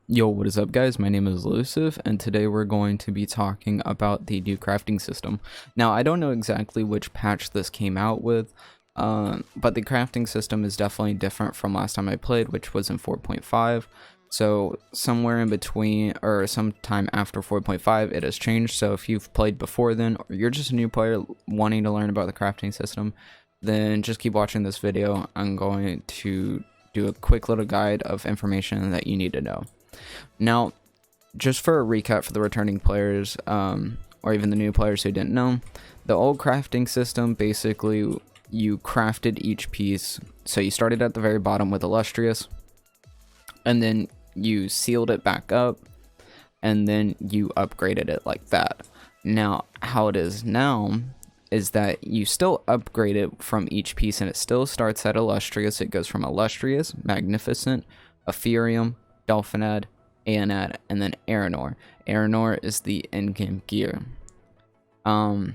Yo, what is up guys? My name is Illusive, and today we're going to be talking about the new crafting system. Now, I don't know exactly which patch this came out with, but the crafting system is definitely different from last time I played, which was in 4.5. So somewhere in between, or sometime after 4.5, it has changed. So if you've played before then, or you're just a new player wanting to learn about the crafting system, then just keep watching this video. I'm going to do a quick little guide of information that you need to know. Now, just for a recap for the returning players, or even the new players who didn't know, the old crafting system, basically, you crafted each piece. So you started at the very bottom with Illustrious, and then you sealed it back up, and then you upgraded it like that. Now, how it is now is that you still upgrade it from each piece, and it still starts at Illustrious. It goes from Illustrious, Magnificent, Ethereum, Dolphinad, Aeonad, and then Aeronor. Aeronor is the in-game gear. Now,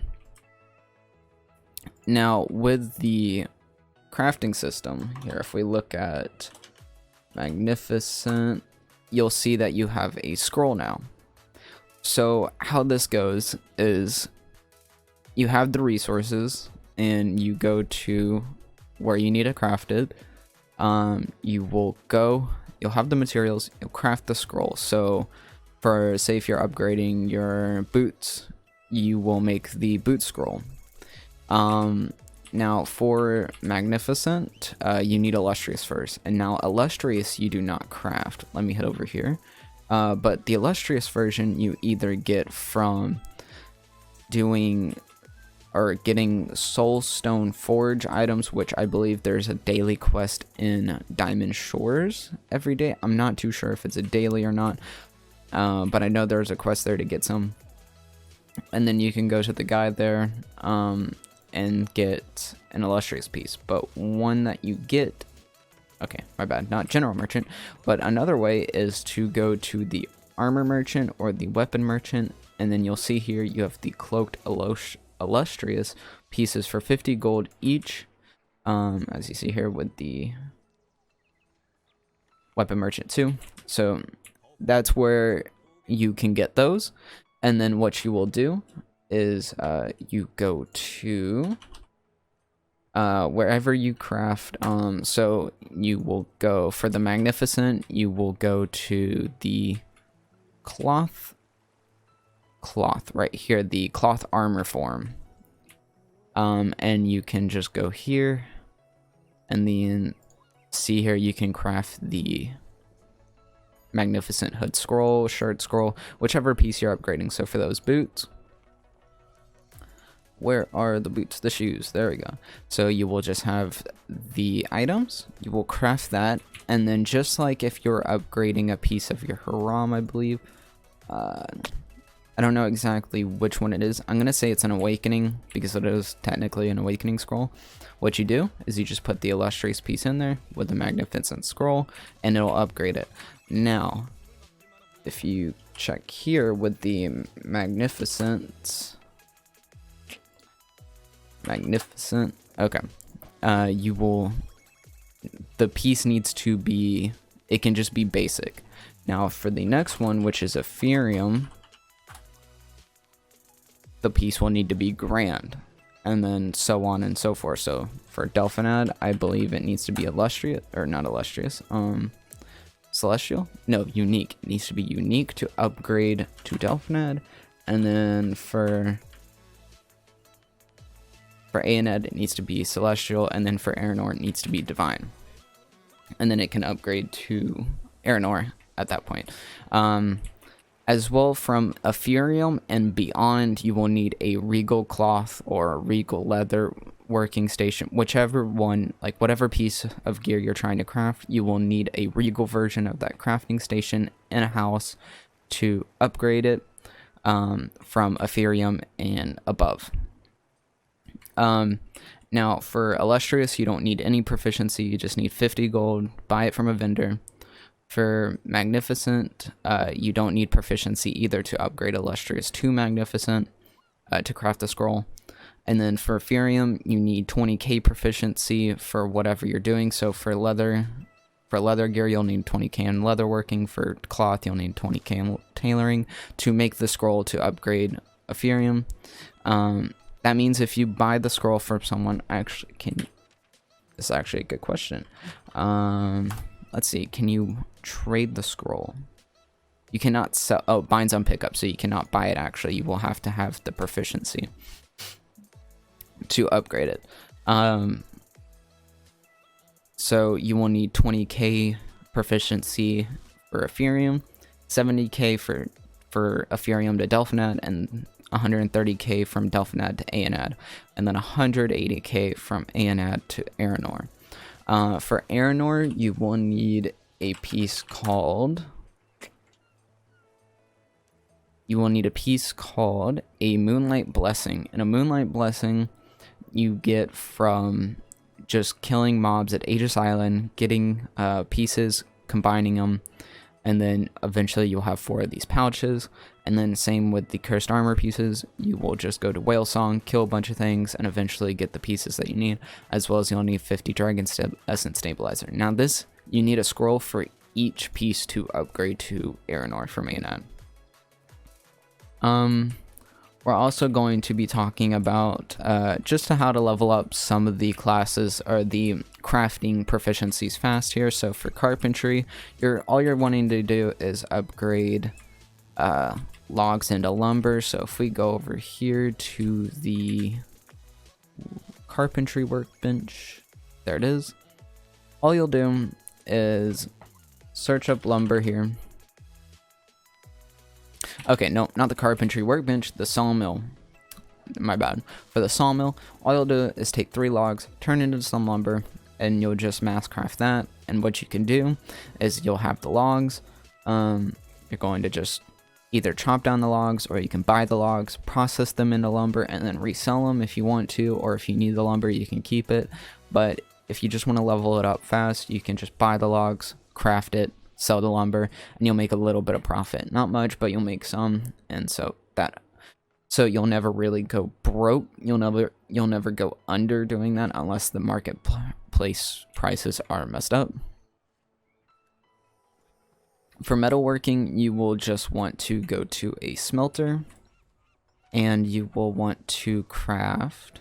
with the crafting system, here, if we look at Magnificent, you'll see that you have a scroll now. So, how this goes is you have the resources, and you go to where you need to craft it. You will go... You'll have the materials, you'll craft the scroll. So for, say if you're upgrading your boots, you will make the boot scroll. Now for Magnificent, you need Illustrious first. And now Illustrious you do not craft. Let me head over here. But the Illustrious version you either get from doing or getting Soulstone Forge items, which I believe there's a daily quest in Diamond Shores every day. I'm not too sure if it's a daily or not, but I know there's a quest there to get some. And then you can go to the guide there and get an Illustrious piece. But one that you get, okay, my bad, not General Merchant, but another way is to go to the Armor Merchant or the Weapon Merchant, and then you'll see here you have the Cloaked Illustrious pieces for 50 gold each, as you see here with the Weapon Merchant too. So that's where you can get those, and then what you will do is you go to wherever you craft. So you will go for the Magnificent, you will go to the cloth right here, the cloth armor form, and you can just go here and then see here you can craft the Magnificent hood scroll, shirt scroll, whichever piece you're upgrading. So for those boots, where are the boots? The shoes, there we go. So you will just have the items, you will craft that, and then just like if you're upgrading a piece of your Haram, I believe, I don't know exactly which one it is. I'm going to say it's an Awakening because it is technically an Awakening scroll. What you do is you just put the Illustrious piece in there with the Magnificent scroll, and it'll upgrade it. Now, if you check here with the Magnificent, okay, you will, the piece needs to be, it can just be basic. Now for the next one, which is Ethereum, the piece will need to be grand, and then so on and so forth. So for Delphinad, I believe it needs to be Illustrious, or not Illustrious, Celestial? No, Unique. It needs to be Unique to upgrade to Delphinad, and then for Aeonad, it needs to be Celestial, and then for Aeronor, it needs to be Divine. And then it can upgrade to Aeronor at that point. As well, from Ethereum and beyond, you will need a Regal Cloth or a Regal Leather working station. Whichever one, like whatever piece of gear you're trying to craft, you will need a Regal version of that crafting station in a house to upgrade it from Ethereum and above. Now, for Illustrious, you don't need any proficiency. You just need 50 gold. Buy it from a vendor. For Magnificent, you don't need proficiency either to upgrade Illustrious to Magnificent to craft the scroll. And then for Ethereum, you need 20k proficiency for whatever you're doing. So for leather, For leather gear, you'll need 20k in leatherworking. For cloth, you'll need 20k in tailoring to make the scroll to upgrade Ethereum. That means if you buy the scroll from someone, actually, this is actually a good question. Let's see, can you trade the scroll? You cannot sell. Oh, binds on pickup, so you cannot buy it. Actually, you will have to have the proficiency to upgrade it. So you will need 20k proficiency for Ethereum, 70k for Ethereum to Delphinad, and 130k from Delphinad to Aenad, and then 180k from Aenad to Aranor. For Aranor, you will need a piece called a Moonlight Blessing. And a Moonlight Blessing you get from just killing mobs at Aegis Island, getting pieces, combining them, and then eventually you'll have 4 of these pouches. And then same with the cursed armor pieces, you will just go to Whale Song, kill a bunch of things, and eventually get the pieces that you need, as well as you'll need 50 Dragon Essence Stabilizer. Now this, you need a scroll for each piece to upgrade to Aranor from Aenad. We're also going to be talking about just how to level up some of the classes or the crafting proficiencies fast here. So for Carpentry, all you're wanting to do is upgrade logs into lumber. So if we go over here to the Carpentry workbench, there it is. All you'll do is search up lumber here. Okay, no, not the Carpentry workbench, the Sawmill. My bad. For the Sawmill, all you'll do is take 3 logs, turn into some lumber, and you'll just mass craft that. And what you can do is you'll have the logs. You're going to just either chop down the logs, or you can buy the logs, process them into lumber, and then resell them if you want to, or if you need the lumber, you can keep it. But if you just want to level it up fast, you can just buy the logs, craft it, sell the lumber, and you'll make a little bit of profit. Not much, but you'll make some, and so you'll never really go broke. You'll never go under doing that unless the marketplace prices are messed up. For metalworking, you will just want to go to a smelter, and you will want to craft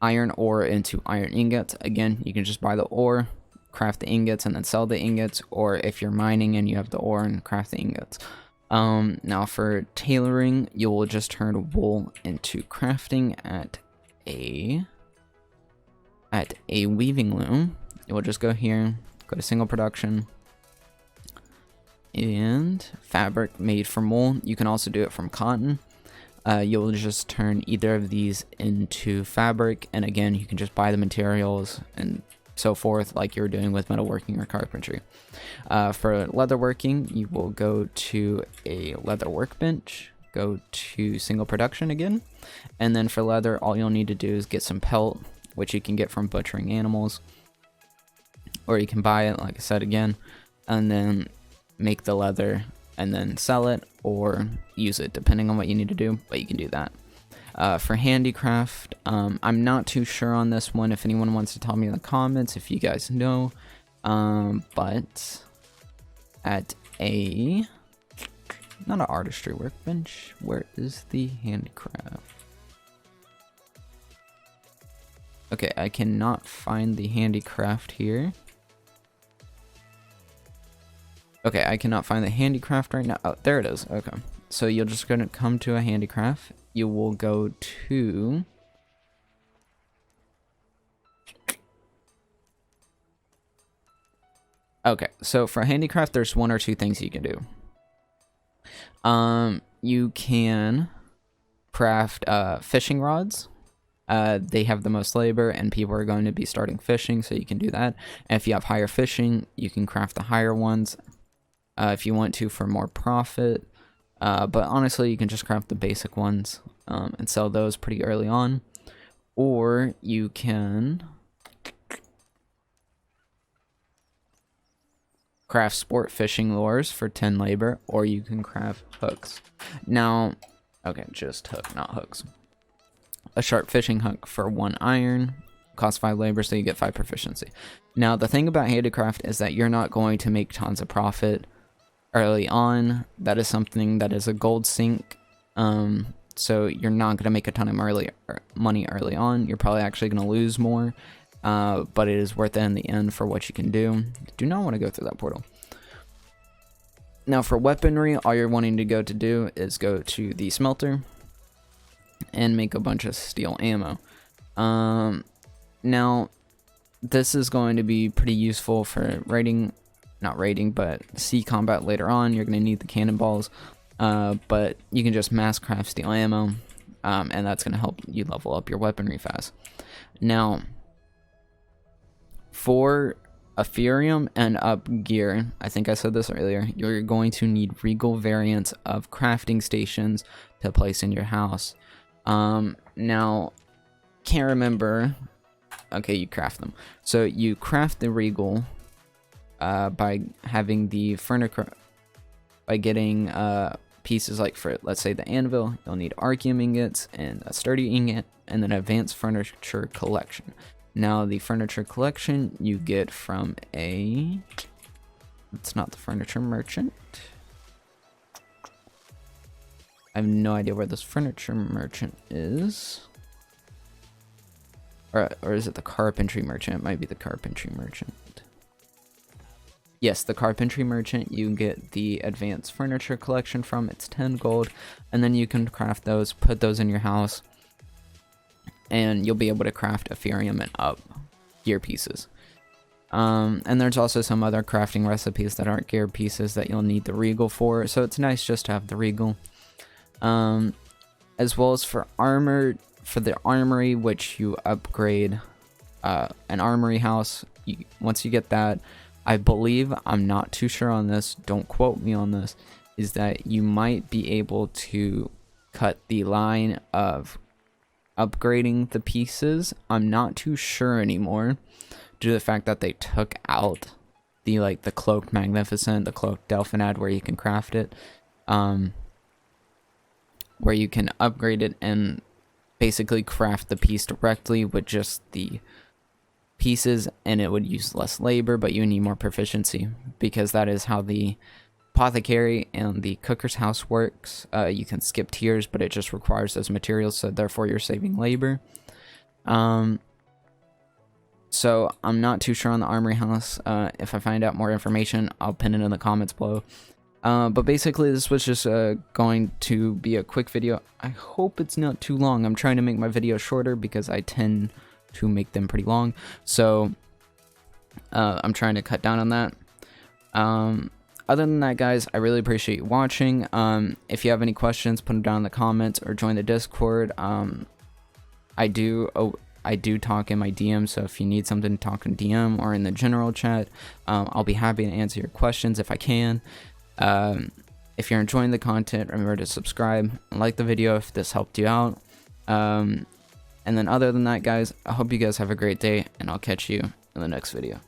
iron ore into iron ingots. Again, you can just buy the ore, craft the ingots, and then sell the ingots, or if you're mining and you have the ore, and craft the ingots. Now for tailoring, you will just turn wool into crafting at a weaving loom. You will just go here, go to single production, and fabric made from wool. You can also do it from cotton. You'll just turn either of these into fabric, and again, you can just buy the materials and so forth, like you're doing with metalworking or carpentry. For leatherworking, you will go to a leather workbench, go to single production again, and then for leather, all you'll need to do is get some pelt, which you can get from butchering animals, or you can buy it, like I said again, and then make the leather and then sell it or use it, depending on what you need to do, but you can do that. For handicraft, I'm not too sure on this one. If anyone wants to tell me in the comments if you guys know, but at not an artistry workbench, where is the handicraft? Okay, I cannot find the handicraft here. Okay, I cannot find the handicraft right now. Oh, there it is. Okay, so you're just gonna come to a handicraft. You will go to okay, so for handicraft, there's 1 or 2 things you can do. You can craft fishing rods. They have the most labor, and people are going to be starting fishing, so you can do that. And if you have higher fishing, you can craft the higher ones if you want to for more profit. But honestly, you can just craft the basic ones and sell those pretty early on. Or you can craft sport fishing lures for 10 labor, or you can craft hooks. Now, okay, just hook, not hooks. A sharp fishing hook for 1 iron, costs 5 labor, so you get 5 proficiency. Now the thing about Handicraft is that you're not going to make tons of profit early on. That is something that is a gold sink, so you're not going to make a ton of money early on. You're probably actually going to lose more, but it is worth it in the end for what you can do. Do not want to go through that portal. Now for weaponry, all you're wanting to do is go to the smelter and make a bunch of steel ammo. Now this is going to be pretty useful for not raiding, but sea combat later on. You're going to need the cannonballs, but you can just mass craft steel ammo, and that's going to help you level up your weaponry fast. Now for Ethereum and up gear, I think I said this earlier, you're going to need regal variants of crafting stations to place in your house. Now, can't remember. Okay, you craft them. So you craft the regal by having the furniture, by getting pieces like, for let's say the anvil, you'll need archium ingots and a sturdy ingot, and then advanced furniture collection. Now the furniture collection you get from it's not the furniture merchant. I have no idea where this furniture merchant is. Or is it the carpentry merchant? It might be the carpentry merchant. Yes, the carpentry merchant you get the advanced furniture collection from. It's 10 gold. And then you can craft those, put those in your house, and you'll be able to craft Ethereum and up gear pieces. And there's also some other crafting recipes that aren't gear pieces that you'll need the regal for. So it's nice just to have the regal. As well as for armor, for the armory, which you upgrade an armory house. Once you get that, I believe, I'm not too sure on this, don't quote me on this, is that you might be able to cut the line of upgrading the pieces. I'm not too sure anymore, due to the fact that they took out the cloaked magnificent, the cloaked delphinad, where you can craft it, where you can upgrade it and basically craft the piece directly with just the pieces, and it would use less labor, but you need more proficiency, because that is how the apothecary and the cooker's house works. You can skip tiers, but it just requires those materials, so therefore you're saving labor. So I'm not too sure on the armory house. If I find out more information, I'll pin it in the comments below. But basically this was just going to be a quick video. I hope it's not too long. I'm trying to make my videos shorter because I tend to make them pretty long, so I'm trying to cut down on that. Other than that, guys, I really appreciate you watching. If you have any questions, put them down in the comments or join the Discord. I do talk in my DM, so if you need something to talk in DM or in the general chat, I'll be happy to answer your questions if I can. If you're enjoying the content, remember to subscribe and like the video if this helped you out. And then other than that, guys, I hope you guys have a great day, and I'll catch you in the next video.